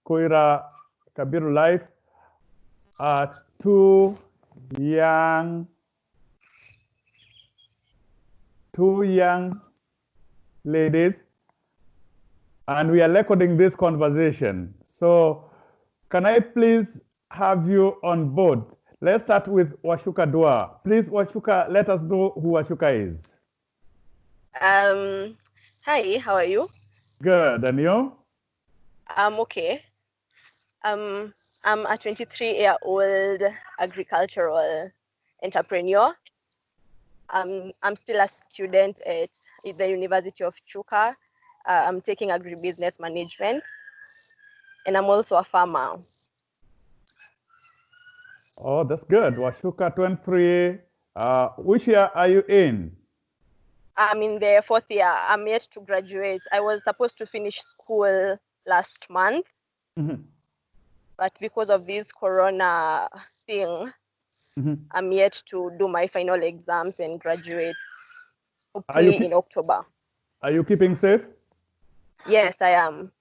Kuira KabiruKabiru-live. Two young ladies, and we are recording this conversation. So can I please have you on board? Let's start with Washuka Dua. Please, Washuka, let us know who Washuka is. Hi, how are you? Good, and you? I'm okay. I'm a 23-year-old agricultural entrepreneur. I'm still a student at the University of Chuka. I'm taking agribusiness management, and I'm also a farmer. Oh, that's good. Washuka 23. Which year are you in? I'm in the 4th year. I'm yet to graduate. I was supposed to finish school last month, but because of this corona thing, I'm yet to do my final exams and graduate, hopefully in October. Are you keeping safe? Yes, I am.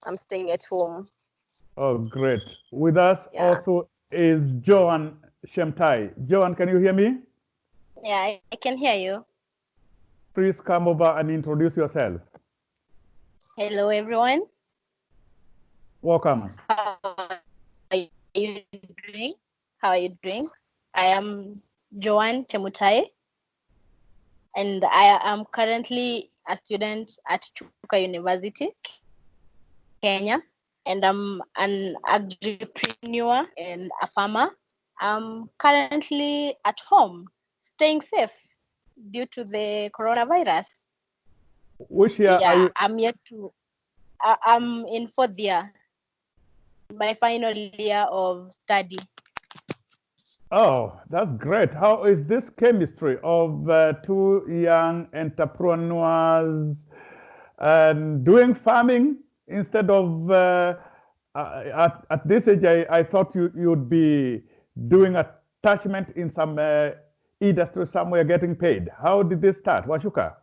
I'm staying at home. Oh, great. With us also is Joan Shemtai. Joan, can you hear me? Yeah, I can hear you. Please come over and introduce yourself. Hello, everyone. Welcome. How are you doing? How are you doing? I am Joan Chemutai, and I am currently a student at Chuka University, Kenya, and I'm an agripreneur and a farmer. I'm currently at home, staying safe due to the coronavirus. Which year are you? I'm in 4th year, my final year of study. Oh, that's great. How is this chemistry of two young entrepreneurs and doing farming instead of at this age? I thought you'd be doing attachment in some industry somewhere getting paid. How did this start, Washuka?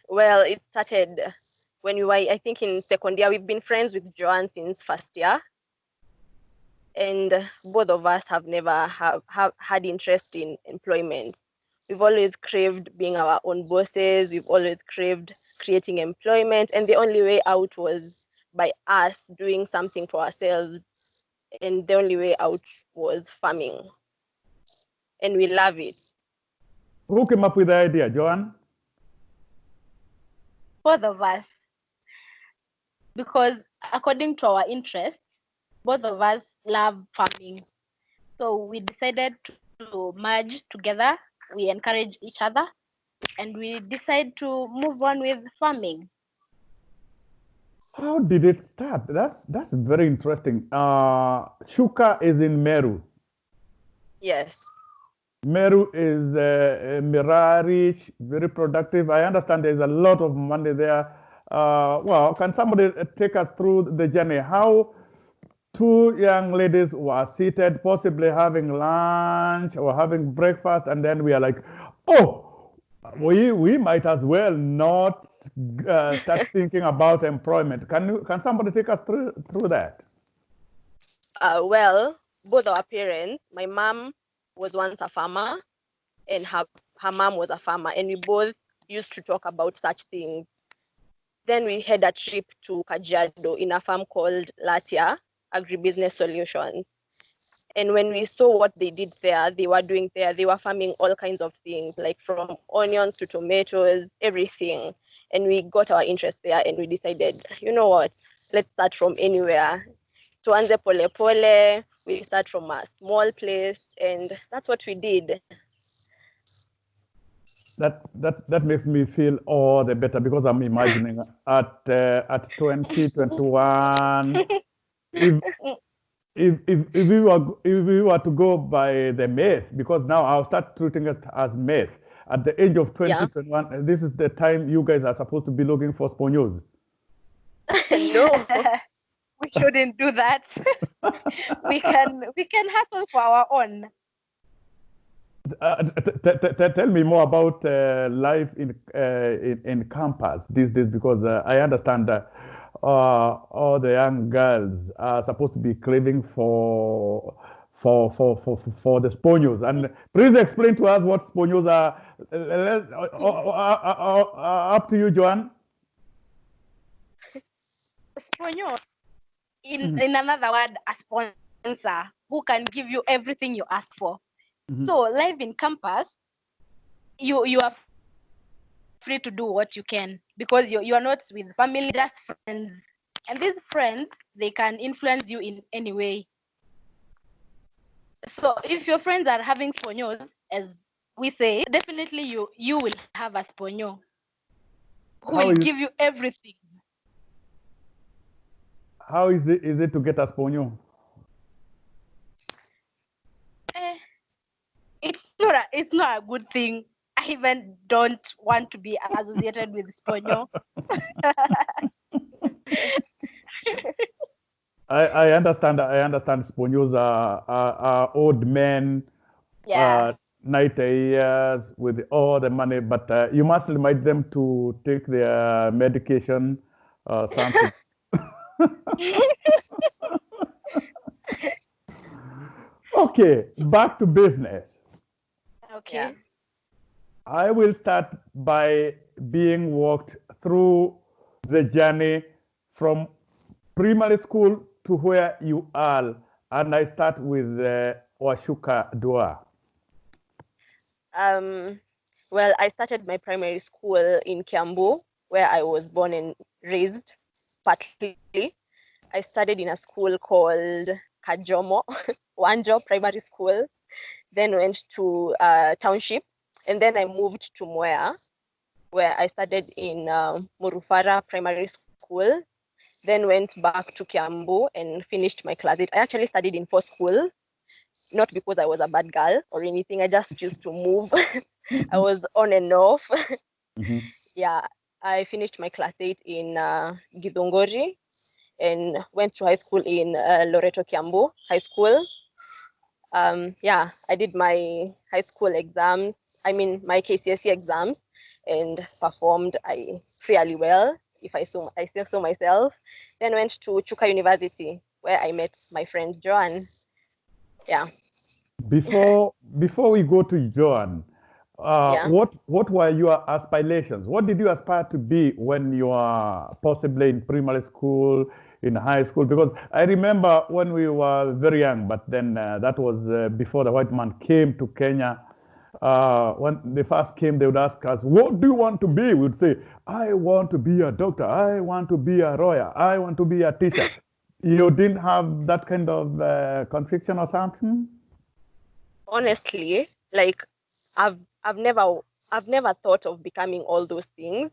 Well, it started when we were, I think, in second year. We've been friends with Joanne since 1st year. And both of us have never have had interest in employment. We've always craved being our own bosses. We've always craved creating employment. And the only way out was by us doing something for ourselves. And the only way out was farming. And we love it. Who came up with the idea, Joanne? Both of us. Because according to our interests, both of us love farming. So we decided to merge together. We encourage each other, and we decide to move on with farming. How did it start? That's very interesting. Chuka is in Meru. Yes. Meru is Mira rich, very productive. I understand there's a lot of money there. Well, can somebody take us through the journey? How two young ladies were seated, possibly having lunch or having breakfast, and then we are like, oh, we might as well not start thinking about employment. Can somebody take us through that? Well, both our parents, my mom was once a farmer, and her mom was a farmer, and we both used to talk about such things. Then we had a trip to Kajiado in a farm called Latia Agribusiness Solutions. And when we saw what they did there, they were farming all kinds of things, like from onions to tomatoes, everything. And we got our interest there, and we decided, you know what, let's start from anywhere. Tuanze pole pole, we start from a small place, and that's what we did. That makes me feel all the better, because I'm imagining at 2021, if we were to go by the math, because now I'll start treating it as math. At the age of 2021, this is the time you guys are supposed to be looking for sponsors. No. We shouldn't do that. we can hustle for our own. Tell me more about life in campus these days, because I understand all the young girls are supposed to be craving for the sponios. And please explain to us what sponios are. Up to you, Joanne. Sponyo, in another word, a sponsor who can give you everything you ask for. So live in campus, you are free to do what you can because you are not with family, just friends. And these friends, they can influence you in any way. So if your friends are having sponyos, as we say, definitely you will have a sponyo who will give you everything. How is it to get a sponyo? It's not a good thing. I even don't want to be associated with sponyo. I understand. I understand. Sponios are old men, night years with all the money, but you must remind them to take their medication, something. Okay, back to business. Okay. Yeah. I will start by being walked through the journey from primary school to where you are, and I start with Washuka Dua. Well, I started my primary school in Kiambu, where I was born and raised, partly. I studied in a school called Kajomo, Wanjo Primary School, then went to Township, and then I moved to Mwea, where I studied in Murufara Primary School, then went back to Kiambu and finished my class 8. I actually studied in 4 schools, not because I was a bad girl or anything. I just used to move. I was on and off. Yeah, I finished my class 8 in Githunguri and went to high school in Loreto Kiambu High School. Yeah, I did my high school exams, my KCSE exams, and performed fairly well, if I still saw myself. Then went to Chuka University, where I met my friend Joanne. Yeah. Before we go to Joanne, what were your aspirations? What did you aspire to be when you were possibly in primary school, in high school? Because I remember when we were very young, but then that was before the white man came to Kenya. When they first came, they would ask us, what do you want to be? We would say, I want to be a doctor. I want to be a lawyer. I want to be a teacher. You didn't have that kind of conviction or something? Honestly, like I've never thought of becoming all those things.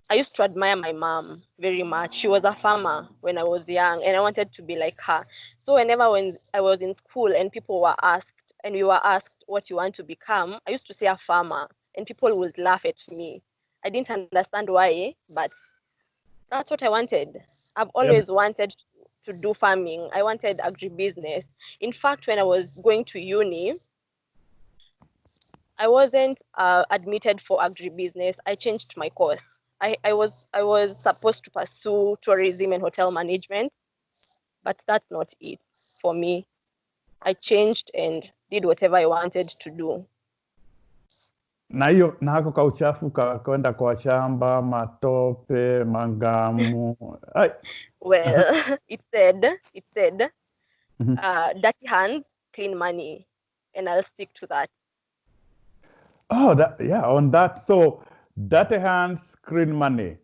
I used to admire my mom very much. She was a farmer when I was young, and I wanted to be like her. So whenever when I was in school and we were asked what you want to become, I used to say a farmer, and people would laugh at me. I didn't understand why, but that's what I wanted. I've always wanted to do farming. I wanted agribusiness. In fact, when I was going to uni, I wasn't admitted for agribusiness. I changed my course. I was supposed to pursue tourism and hotel management, but that's not it for me. I changed and did whatever I wanted to do. Na hiyo nako kauchafu kwenda kwa shamba, matope, mangamu. Well, it said dirty hands, clean money, and I'll stick to that. Oh, on that. So dirty hands, clean money.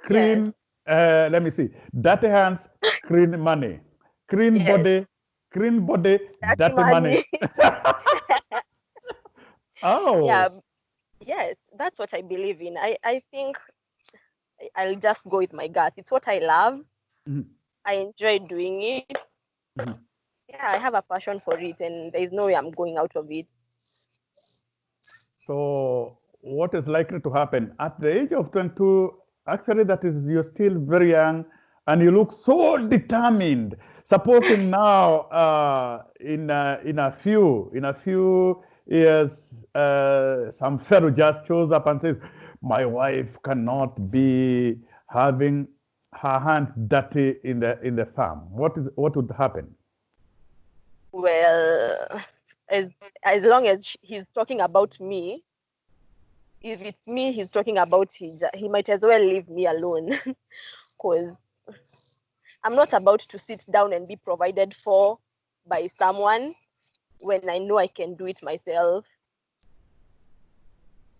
Clean, yes. Let me see. Dirty hands, clean money. Clean body, dirty money. Oh. Yeah. Yes, that's what I believe in. I think I'll just go with my gut. It's what I love. I enjoy doing it. Yeah, I have a passion for it, and there's no way I'm going out of it. So what is likely to happen at the age of 22? Actually, you're still very young, and you look so determined. Supposing now, in a few years, some fellow just shows up and says, "My wife cannot be having her hands dirty in the farm, what would happen? Well, as long as he's talking about me, if it's me he's talking about, he might as well leave me alone, because I'm not about to sit down and be provided for by someone when I know I can do it myself.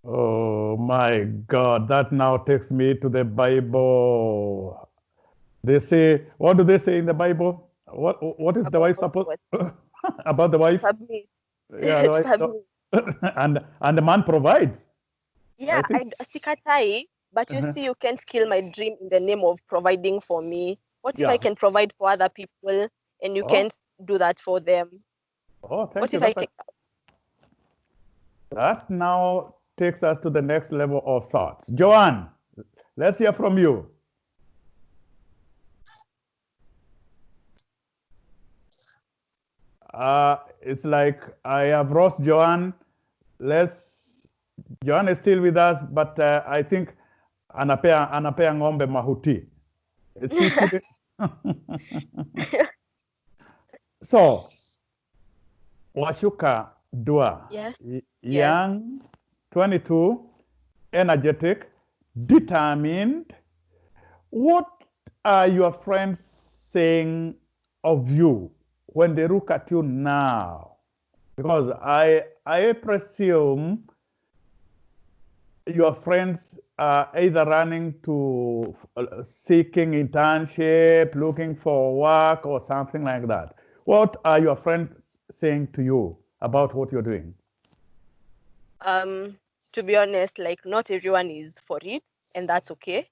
Oh my God, that now takes me to the Bible. They say, what do they say in the Bible? What is the wife supposed about the wife? Submit. Yeah, the wife. Submit. and the man provides. Yeah, I think. sikatai, but you see, you can't kill my dream in the name of providing for me. What if I Yeah. can provide for other people and you can't do that for them? Oh, thank What you. if I can? That now takes us to the next level of thoughts. Joanne, let's hear from you. It's like I have lost Joanne. Joanne is still with us, but I think anapea ng'ombe mahuti. Is she feeding? So, Washuka Dua, Yes. young, 22, energetic, determined. What are your friends saying of you when they look at you now? Because I presume your friends are either running to seeking internship, looking for work, or something like that. What are your friends saying to you about what you're doing? To be honest, like, not everyone is for it, and that's okay.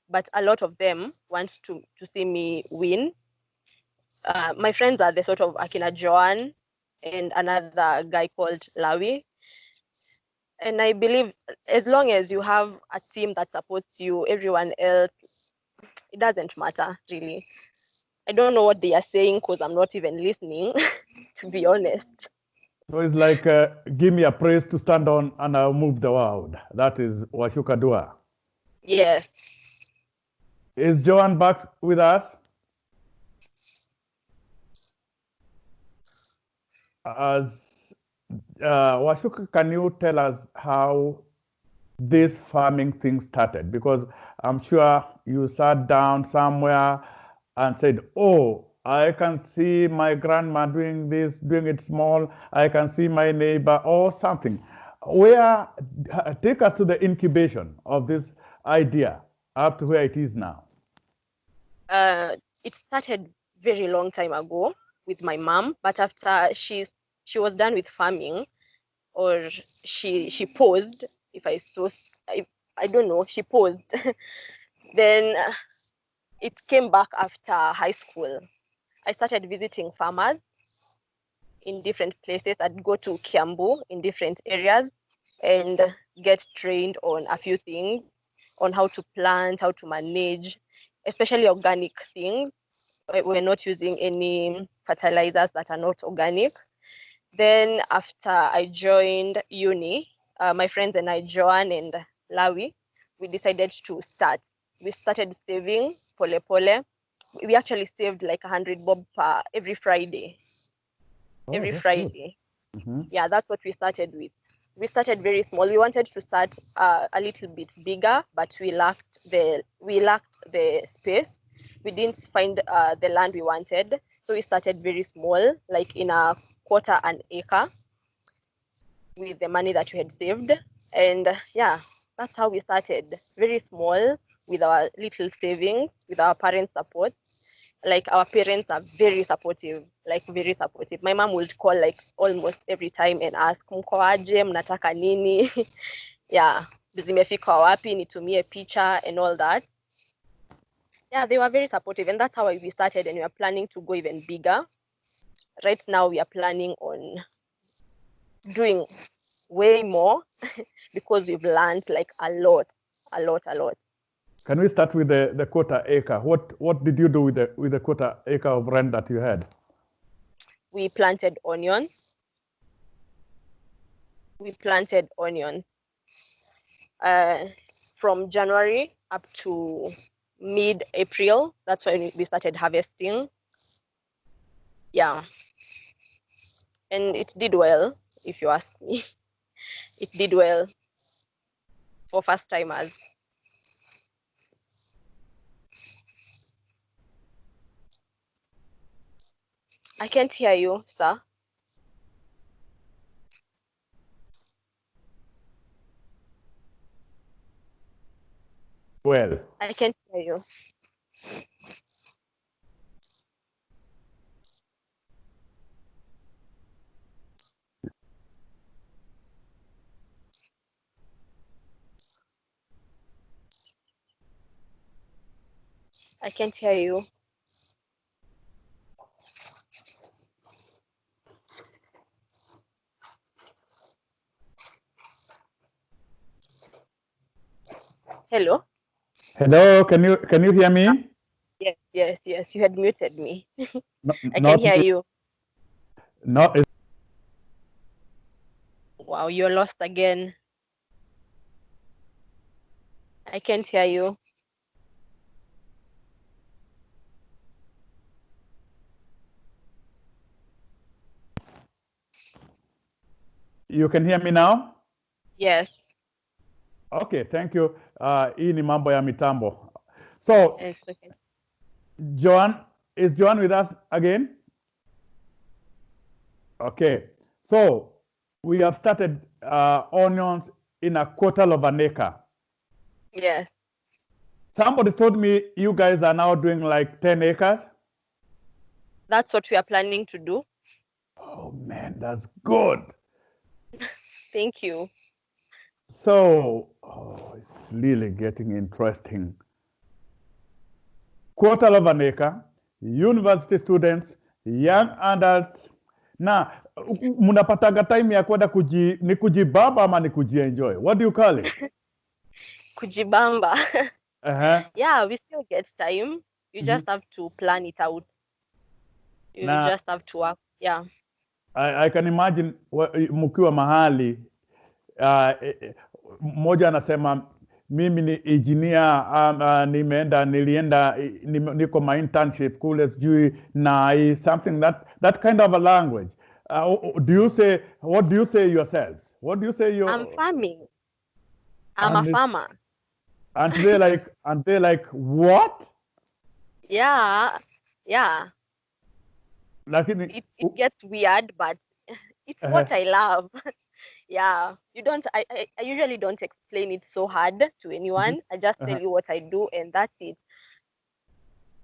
But a lot of them want to see me win. My friends are the sort of Akina Joan and another guy called Lawi. And I believe as long as you have a team that supports you, everyone else, it doesn't matter, really. I don't know what they are saying because I'm not even listening, to be honest. So it's like, give me a praise to stand on and I'll move the world. That is Washuka Dua. Yes. Is Joan back with us? Washuka, can you tell us how this farming thing started? Because I'm sure you sat down somewhere and said, oh, I can see my grandma doing this, doing it small. I can see my neighbor or something. Take us to the incubation of this idea up to where it is now. It started very long time ago with my mom, but after she was done with farming, or she paused, I don't know, she paused. Then it came back after high school. I started visiting farmers in different places. I'd go to Kiambu in different areas and get trained on a few things, on how to plant, how to manage, especially organic things. We're not using any fertilizers that are not organic. Then after I joined uni, my friends and I, Joan and Lawi, we decided to start. We started saving pole pole. We actually saved like 100 bob per every Friday. Every Friday. Mm-hmm. Yeah, that's what we started with. We started very small. We wanted to start a little bit bigger, but we lacked the space. We didn't find the land we wanted, so we started very small, like in a quarter an acre, with the money that we had saved. And yeah, that's how we started. Very small, with our little savings, with our parents' support. Like, our parents are very supportive, like very supportive. My mom would call like almost every time and ask, mko aje, mnataka nini? Yeah, zimefika wapi, nitumie picha and all that. Yeah, they were very supportive, and that's how we started, and we are planning to go even bigger. Right now we are planning on doing way more because we've learned like a lot. Can we start with the quarter acre? What did you do with the quarter acre of land that you had? We planted onions. From January up to mid-April. That's when we started harvesting. Yeah. And it did well, if you ask me. It did well for first timers. I can't hear you, sir. Well, I can't hear you. I can't hear you. Hello? hello, can you hear me? Yes. You had muted me. No, I can hear you. No, Wow, you're lost again. I can't hear you. you can hear me now? Yes. Okay, thank you. Hii ni mambo ya mitambo. So, It's okay. is Joan with us again? Okay, so we have started onions in a quarter of an acre. Yes. Somebody told me you guys are now doing like 10 acres. That's what we are planning to do. Oh man, that's good. Thank you. So, it's really getting interesting. Quarter of an acre, university students, young adults. Na mnapataga time ya kwenda ni kujibamba ama ni kujienjoy? What do you call it? Kujibamba. Uh-huh. Yeah, we still get time. You just have to plan it out. You just have to work. Yeah. I can imagine mkiwa mahali mmoja anasema mimi ni engineer, niko my internship kule sijui na something that kind of a language. What do you say yourselves? What do you say I'm farming. I'm a farmer. And they like what? Yeah. Lakini it gets weird, but it's what I love. Yeah, I usually don't explain it so hard to anyone. I just tell you what I do and that's it.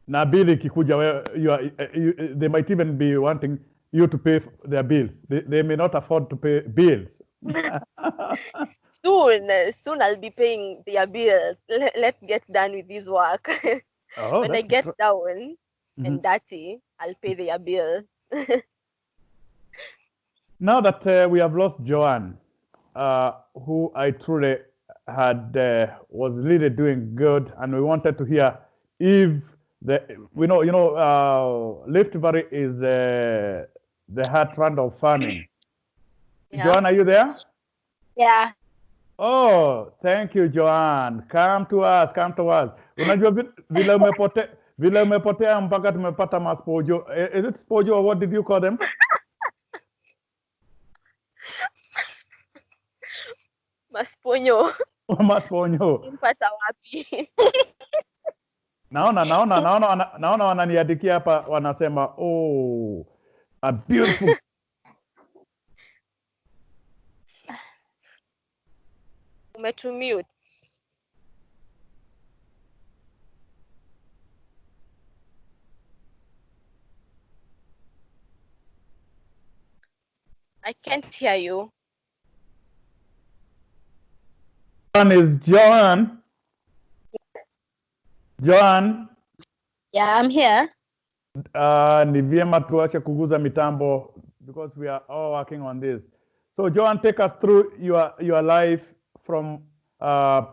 Na bill ikikuja, they might even be wanting you to pay their bills. They may not afford to pay bills. Soon I'll be paying their bills. Let's get done with this work. When I get down and dirty, I'll pay their bills. Now that we have lost Joanne, who I truly had was really doing good, and we wanted to hear if Rift Valley is the heartland of farming. Yeah. Joanne, are you there? Yeah. Oh, thank you, Joanne. Come to us. Unajua vile umepotea mpaka tumepata maspojo. Is it spojo or what did you call them? Masponyo. Masponyo. Mpata wapi? Naona wananiadikia hapa wanasema, oh, a beautiful. Umetumute. I can't hear you. One is Joan. Joan. Yeah, I'm here. Ni vyema tuache kuguza mitambo because we are all working on this. So Joan, take us through your life from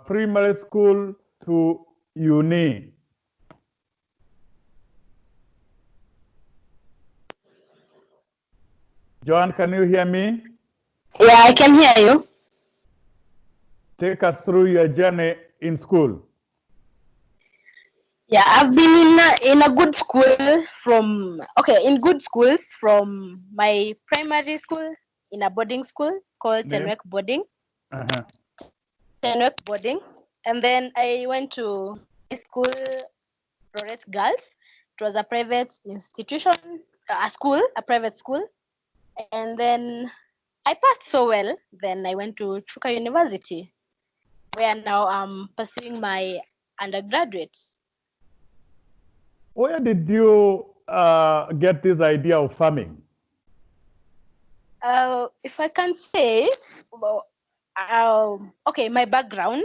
primary school to uni. Joan, can you hear me? Yeah, I can hear you. Take us through your journey in school. Yeah, I've been in a good school in good schools from my primary school in a boarding school called Yeah. Boarding. Uh-huh. Tenwek Boarding. And then I went to high school, Flores Girls. It was a private institution, a private school. And then I passed so well. Then I went to Chuka University, where now I'm pursuing my undergraduate. Where did you get this idea of farming? If I can say, well, okay, my background,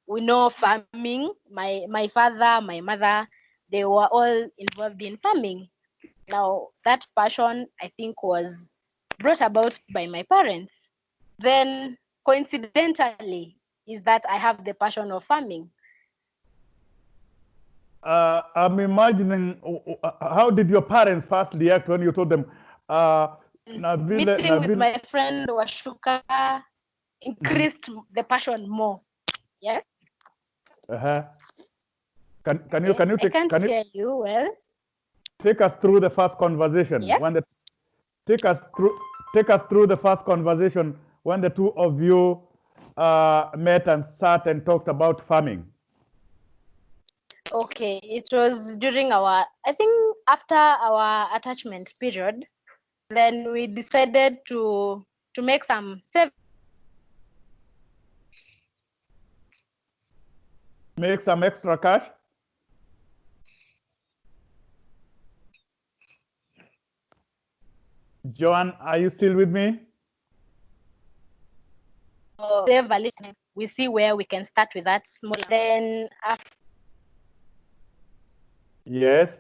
we know farming. My father, my mother, they were all involved in farming. Now that passion, I think, was brought about by my parents. Then coincidentally is that I have the passion of farming. I'm imagining, how did your parents first react when you told them, Meeting with my friend Washuka increased the passion more. Yes. Uh-huh. Can you I can't hear you well. take us through the first conversation? Yes. Take us through the first conversation when the two of you met and sat and talked about farming. Okay, it was during I think after our attachment period, then we decided to make some Make some extra cash? Joan, are you still with me? we see where we can start with that small. Then after. Yes.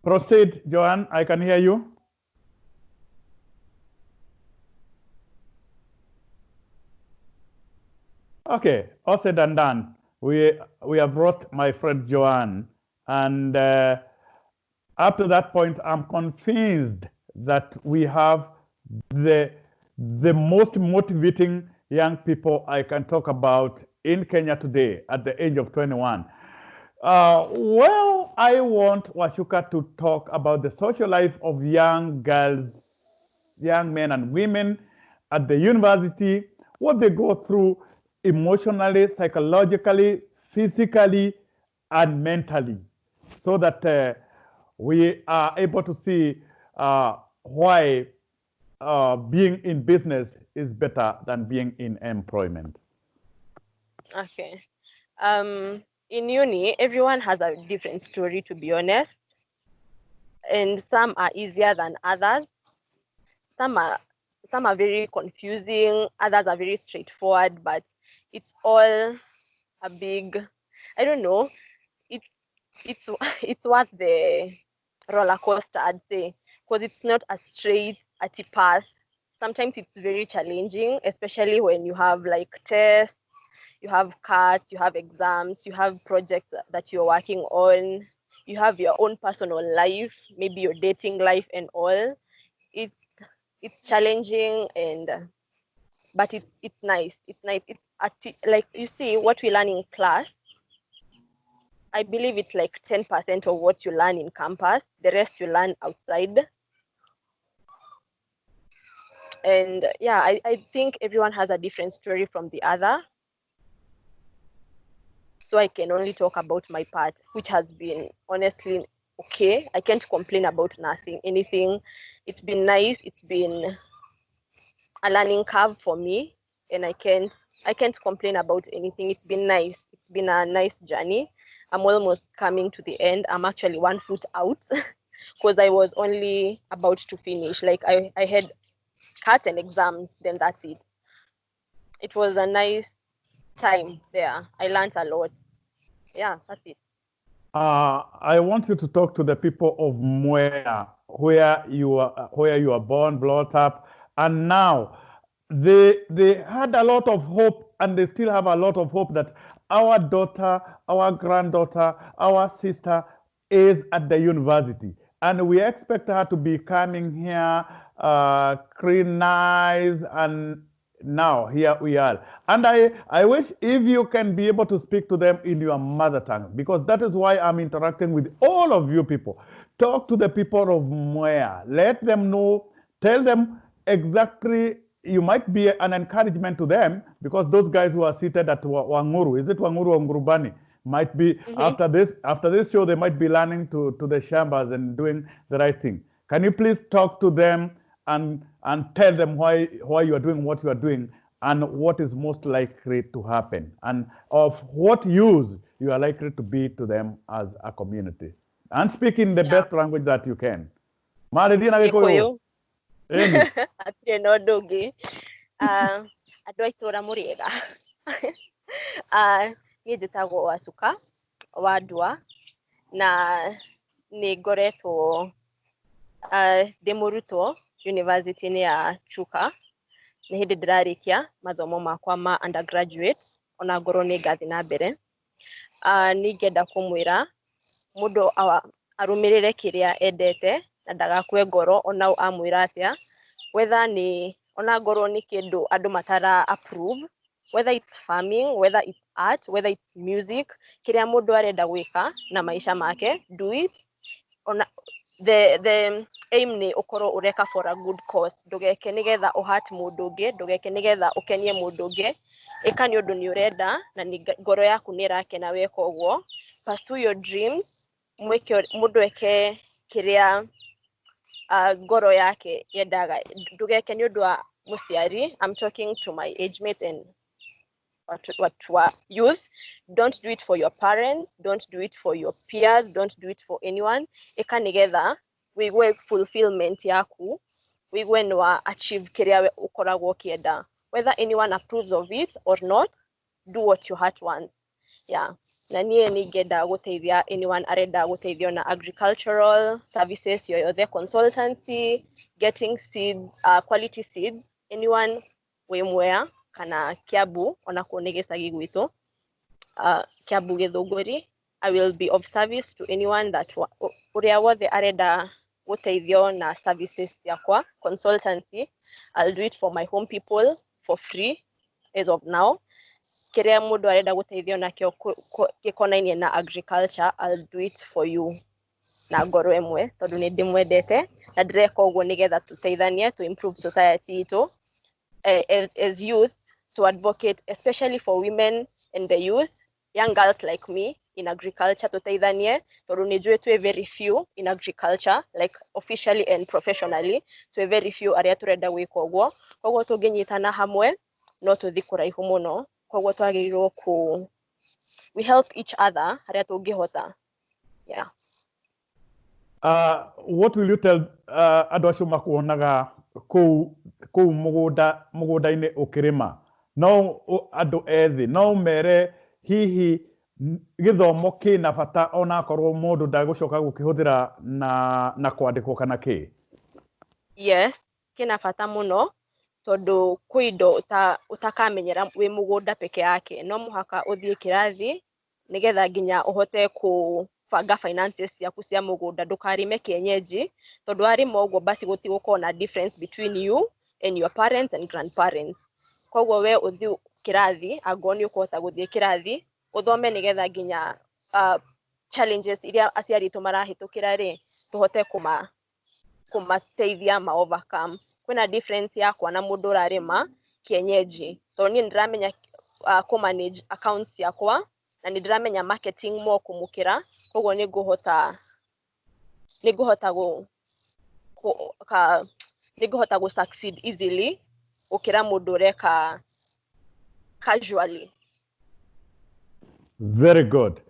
Proceed, Joan. I can hear you. Okay, all said and done. We have lost my friend Joan, and up to that point, I'm convinced that we have the most motivating young people I can talk about in Kenya today at the age of 21. Well, I want Washuka to talk about the social life of young girls, young men and women at the university, what they go through emotionally, psychologically, physically, and mentally, so that we are able to see why being in business is better than being in employment. Okay. In uni, everyone has a different story, to be honest, and some are easier than others. Some are very confusing. Others are very straightforward. But it's all a big, I don't know. It's it's worth the roller coaster, I'd say, because it's not a straight path. Sometimes it's very challenging, especially when you have like tests, you have cuts, you have exams, you have projects that you're working on, you have your own personal life, maybe your dating life and all. It it's challenging, and but it's nice. It's nice. Like you see what we learn in class. I believe it's like 10% of what you learn in campus. The rest you learn outside. And yeah, I think everyone has a different story from the other. So I can only talk about my part, which has been honestly okay. I can't complain about anything. It's been nice. It's been a learning curve for me, and I can't complain about anything. It's been nice. It's been a nice journey. I'm almost coming to the end. I'm actually 1 foot out because I was only about to finish. Like I had cut and exams, then that's it. It was a nice time there. I learned a lot. Yeah, that's it. I want you to talk to the people of Mwea, where you are born, brought up, and now they had a lot of hope, and they still have a lot of hope that our daughter, our granddaughter, our sister is at the university, and we expect her to be coming here, clean, nice, and now here we are. And I wish if you can be able to speak to them in your mother tongue, because that is why I'm interacting with all of you people. Talk to the people of mwea. Let them know, tell them exactly, you might be an encouragement to them, because those guys who are seated at Wanguru, is it Wanguru or Ngurubani? Might be after this show, they might be learning to the shambas and doing the right thing. Can you please talk to them and tell them why you are doing what you are doing and what is most likely to happen and of what use you are likely to be to them as a community, and speak in the best language that you can. No dogi. Adoi tora muriega. Niĩ njĩtagwo Wacuka wa Ndua na nĩ ngoretwo ndĩ mũrutwo university-inĩ ya Chuka. Nĩ hĩndĩ ndĩrarĩkia mathomo makwa ma undergraduate ona ngorwo nĩ ngathi na mbere. Ningĩenda kũmwĩra mũndũ arũmĩrĩre kĩrĩa endete na ndagakue ngoro ona amwĩra atĩa, whether nĩ ona ngorwo nĩ kĩndũ andũ matara approve, whether it's farming, whether it's art, whether it's music, kĩrĩa mũndũ arenda gwĩka na maisha make, do it. The aim nĩ ũkorwo ũreka for a good cause. Ndũgeke nĩgetha ũhurt mũndũ ũngĩ, ndũgeke nĩgetha ũkenie mũndũ ũngĩ. Ĩka nĩ ũndũ nĩ ũrenda na ngoro yaku nĩ ĩrakena weka ũguo. Pursue your dreams. Mũndũ eke kĩrĩa ngoro yake yendaga. Ndũgeke nĩ ũndũ wa mũciari. I'm talking to my age mate and what youth. Don't do it for your parents, don't do it for your peers, don't do it for anyone. Eka nigetha wigwe fulfillment yaku, wigwe nwa achieve kĩrĩa ũkoragwo ũkĩenda. Whether anyone approves of it or not, do what your heart wants. Yeah. Na niĩ ningĩenda gũteithia anyone arenda gũteithio na agricultural services yoyothe, consultancy, getting seeds, quality seeds, anyone wĩ mwea kana Kiambu ona kuo nĩ gĩcagi gwitũ, Kiambu Gĩthũngũri. I will be of service to anyone that ũrĩa wothe arenda gũteithio na services yakwa, consultancy. I'll do it for my home people for free as of now. Kĩrĩa mũndũ arenda gũteithio nakĩo gĩkonainie na agriculture, I'll do it for you na ngoro ĩmwe tondũ nĩ ndĩmwendete na ndĩreka ũguo nĩgetha tũteithanie to improve society itũ as youth, to advocate especially for women and the youth, young girls like me in agriculture. Tũteithanie tondũ nĩ njũĩ twĩ very few in agriculture, like officially and professionally, twĩ very few arĩa tũrenda gwĩka ũguo. Koguo tũngĩnyitana hamwe no tũthi kũraihu mũno. Koguo twagĩrĩirwo we help each other harĩa tũngĩhota. Yeah. What will you tell andũ acio makuonaga kũu mũgũnda-inĩ ũkĩrĩma? No andũ ethĩ no mere hihi gĩthomo kĩna bata ona akorwo mũndũ ndagũcoka gũkĩhũthĩra na kwandĩkwo kana kĩ? Yes, kĩna bata mũno tondũ kwĩ indo ũtakamenyera wĩ mũgũnda peke yake. No mũhaka ũthiĩ kĩrathi nĩgetha nginya ũhote kũbanga finances ciaku cia mũgũnda, ndũkarĩme kienyeji tondũ warĩma ũguo basi gũtigũkorwo na difference between you and your parents and grandparents. Koguo we ũthiĩ kĩrathi, angorwo nĩ ũkũhota gũthiĩ kĩrathi ũthome nĩgetha nginya challenges iria aciari aitũ marahĩtũkĩra rĩ, tũhote kũmateithia ma overcome. Kwĩna difference yakwa na mũndũ ũrarĩma kienyeji tondũ niĩ nĩndĩramenya kũ-manage accounts yakwa na nĩndĩramenya marketing more kũmũkĩra. Koguo nĩngũhota gũ-succeed easily gũkĩra mũndũ ũreka casually. Very good.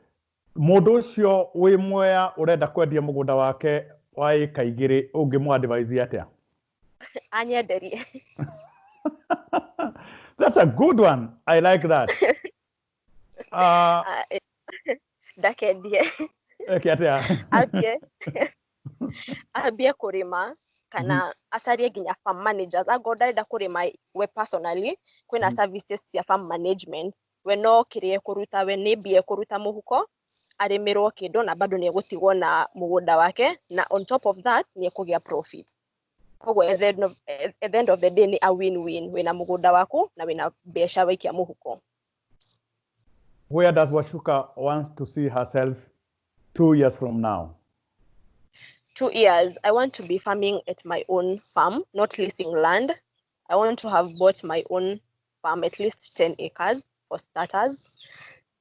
Mũndũ ũcio wĩ mwea ũrenda kwendia mũgũnda wake wa ĩka igĩrĩ ũngĩmũ-advise atĩa? Anyenderie. That's a good one. I like that. Ndakendie. Ambie kũrĩma kana acarie nginya farm managers. Angorwo ndarenda kũrĩma we personally, kwĩna services cia farm management. We no kĩrĩa kũruta, we nĩ mbia kũruta mũhuko, arĩmĩrwo kĩndũ na bado nĩ egũtigwo na mũgũnda wake, na on top of that nĩ ekũgĩa profit. Koguo at the end of the day ni a win-win wina mugunda waku na wina biashara waikia muhuko. Where does Washuka wants to see herself 2 years from now? 2 years, I want to be farming at my own farm, not leasing land. I want to have bought my own farm, at least 10 acres for starters.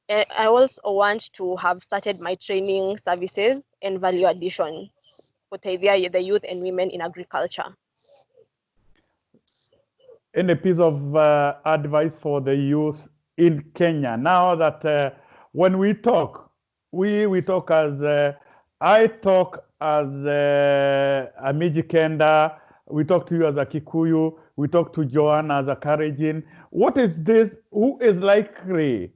And I also want to have started my training services and value addition for the youth and women in agriculture. Any piece of advice for the youth in Kenya? Now that when we talk, we talk as, I talk as a Mijikenda, we talk to you as a Kikuyu, we talk to Joanne as a Kalenjin. What is this? Who is likely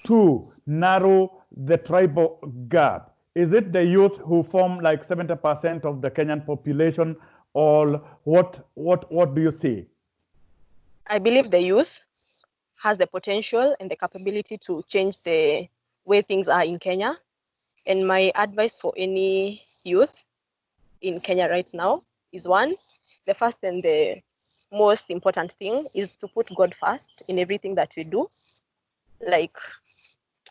to narrow the tribal gap? Is it the youth who form like 70% of the Kenyan population, or what do you see? I believe the youth has the potential and the capability to change the way things are in Kenya. And my advice for any youth in Kenya right now is one, the first and the most important thing is to put God first in everything that we do. Like,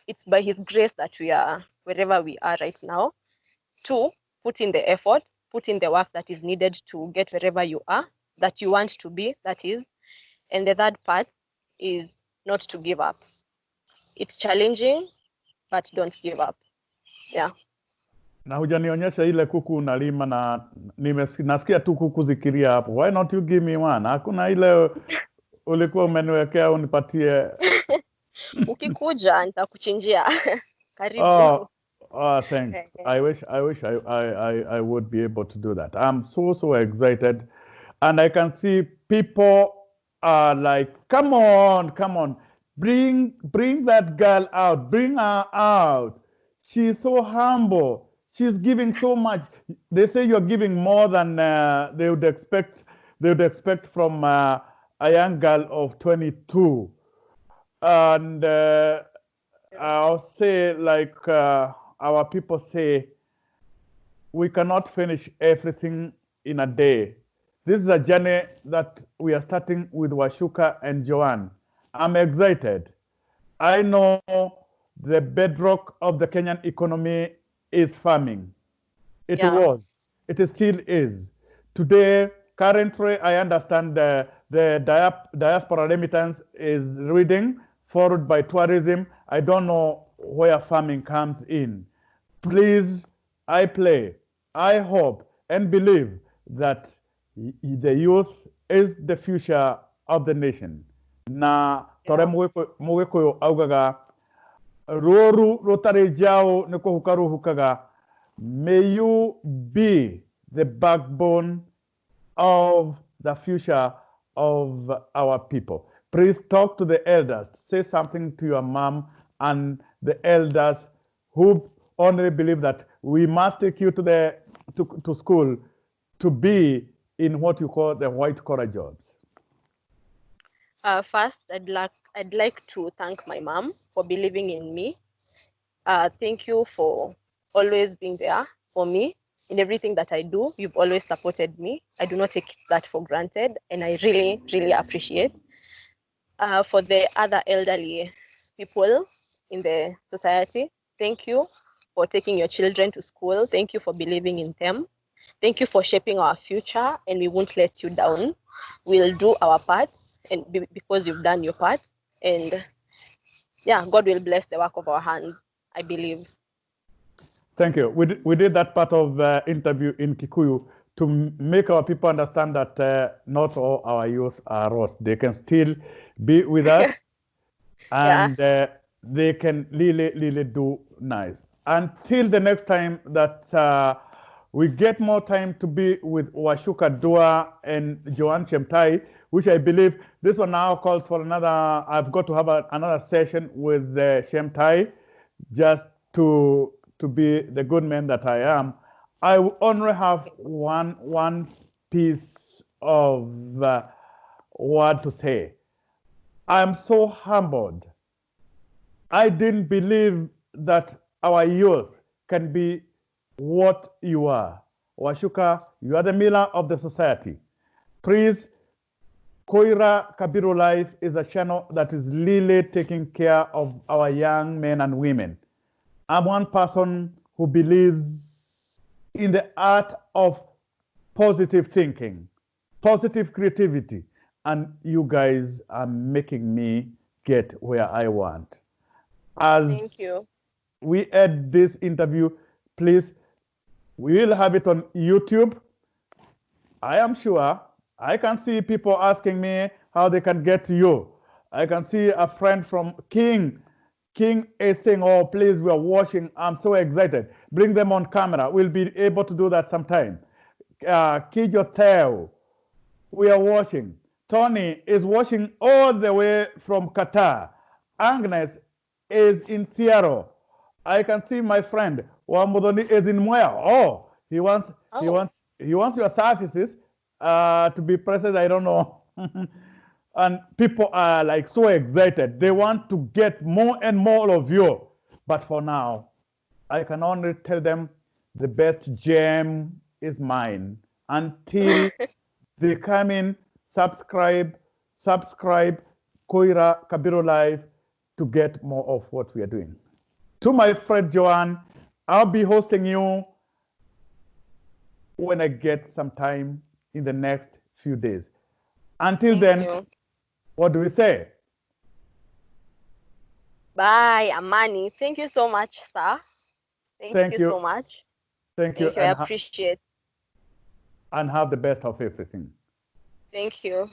it's by His grace that we are wherever we are right now. 2, put in the effort, put in the work that is needed to get wherever you are, that you want to be, that is. And the third part is not to give up. It's challenging, but don't give up. Yeah. Na hujanionyesha ile kuku unalima na nasikia tu kuku zikilia hapo. Why not you give me one? Hakuna ile ulikuwa umeniwekea unipatie. Ukikuja nitakuchinjia. Karibu. Thanks. I wish I would be able to do that. I'm so excited, and I can see people are like, come on, bring that girl out, bring her out. She's so humble. She's giving so much. They say you're giving more than they would expect. They would expect from a young girl of 22, and I'll say, like our people say, we cannot finish everything in a day. This is a journey that we are starting with Washuka and Joanne. I'm excited. I know the bedrock of the Kenyan economy is farming. It was. It still is. Today, currently, I understand the diaspora remittance is reading, followed by tourism. I don't know where farming comes in. Please, I hope and believe that the youth is the future of the nation. Na tore mugikuyu augaga roru rotare jao niko hukaru hukaga. May you be the backbone of the future of our people. Please talk to the elders. Say something to your mom and the elders who only believe that we must take you to school to be in what you call the white collar jobs. First, I'd like to thank my mom for believing in me. Thank you for always being there for me in everything that I do. You've always supported me. I do not take that for granted, and I really, really appreciate. For the other elderly people in the society, thank you for taking your children to school. Thank you for believing in them. Thank you for shaping our future, and we won't let you down. We'll do our part, and because you've done your part, and yeah, God will bless the work of our hands, I believe. Thank you. We did that part of the interview in Kikuyu to make our people understand that not all our youth are lost. They can still be with us, and they can really do nice. Until the next time that we get more time to be with Washuka Dua and Joanne Chemtai, which I believe this one now calls for another. I've got to have another session with Chemtai, just to be the good man that I am. I only have one piece of word to say. I'm so humbled. I didn't believe that our youth can be what you are. Washuka, you are the mirror of the society. Please, Kuira KabiruKabiru-live is a channel that is really taking care of our young men and women. I'm one person who believes in the art of positive thinking, positive creativity, and you guys are making me get where I want. Thank As you. we end this interview, please, we will have it on YouTube. I am sure I can see people asking me how they can get to you. I can see a friend from King. King is saying, oh, please, we are watching. I'm so excited. Bring them on camera. We'll be able to do that sometime. Kijo Theo, we are watching. Tony is watching all the way from Qatar. Agnes is in Seattle. I can see my friend Wamudoni is in mwea. Oh, he wants your services to be present. I don't know. And people are like so excited. They want to get more and more of you. But for now, I can only tell them the best gem is mine until they come in, subscribe Kuira KabiruKabiru-live to get more of what we are doing. To my friend Joanne, I'll be hosting you when I get some time in the next few days. Until then, what do we say? Bye, Amani. Thank you so much, sir. Thank you so much. Thank you. I appreciate. And have the best of everything. Thank you.